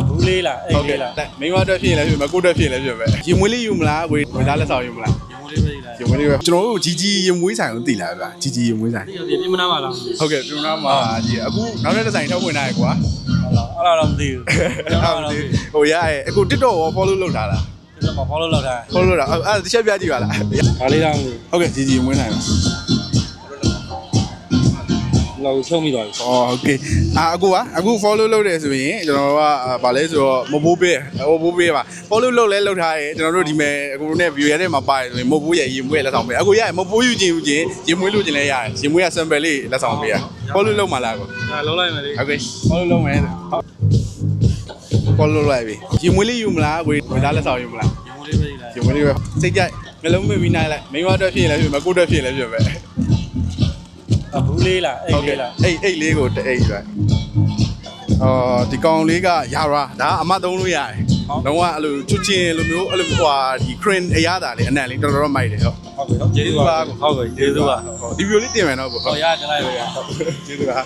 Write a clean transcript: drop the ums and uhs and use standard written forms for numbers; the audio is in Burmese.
ဘူးလေးလားအိမ်လေးလား မိမအတွက်ဖြစ်ရင်လည်းဖြစ်မယ်ကိုအတွက်ဖြစ်ရင်လည်းဖြစ်မယ်ရင်မွေးလေးယူမလားကိုဝင်သားလက်ဆောင်ယူမလား ရေမိုးလေးပဲလား ရင်မွေးလေးပဲကျွန်တော်တို့ជីជីရင်မွေးဆိုင်ကိုသိလာဗျာជីជីရင်မွေးဆိုင် ဒီပြမနာပါလား ဟုတ်ကဲ့ကျွန်တော်မှာကြီးအခုနောက်တဲ့ဆိုင်ထုတ်ဝင်လာရကွာ ဟုတ်လားအဲ့ဒါတော့မသိဘူးကျွန်တော်တော့ ဟိုရရဲ့အခု TikTok ရော follow လုပ်ထားလား ကျွန်တော် follow လုပ်ထား follow လုပ်တာအဲ့တစ်ချက်ပြကြည့်ပါလား ဒါလေးတော့ ဟုတ်ကဲ့ជីជីရင်မွေးဆိုင်ပါ လောက်ချုံမိသွားပြီ อ๋อโอเคအခု follow လုပ်တယ်ဆိုရင်ကျွန်တော်ကဗာလဲဆိုတော့မဘိုးပေးပါ follow လုပ်လဲလုပ်ထားတယ်ကျွန်တော်တို့ဒီမဲ့အခုနဲ့ view ရတဲ့မှာပါတယ်ဆိုရင်မဘိုးရဲ့ရင်မွေးလက်ဆောင်ပေးအခုရရင်မဘိုးယူခြင်းရင်မွေးလို့ခြင်းလဲရတယ်ရင်မွေးက sample လေးလက်ဆောင်ပေးရ follow လုပ်မှာလားကို ဒါလုံးလိုက်မယ်လေ โอเค follow လုပ်မယ် follow လုပ်လိုက်ပြီရင်မွေးလေးယူမလားကိုဝင်သားလက်ဆောင်ယူမလား ရေမိုးလေးပဲလား ရင်မွေးလေးပဲစိတ်ကြိုက်နှလုံးသွင်းပြီးနိုင်လိုက်မိမအတွက်ဖြစ်ရင်လည်းဖြစ်မယ်ကိုအတွက်ဖြစ်ရင်လည်းဖြစ်မယ် ဘူးလေးလားအိမ်လေးလား အိတ်လေးကိုတအိတ်ပဲဒီကောင်လေးကရာဒါအမသုံးလို့ရတယ်လုံးဝအဲ့လိုချွတ်ချင်းလိုမျိုးအဲ့လိုဟွာဒီ crane အရသာလေးအနံ့လေးတော်တော်မိုက်တယ်ဟုတ် ဟုတ်ကဲ့ကျေးဇူးပါဟုတ်ကဲ့ကျေးဇူးပါ ဒီဗီဒီယိုလေးတင်မယ်နော်ကို ဟောရကြလိုက်ပဲ ကျေးဇူးပါ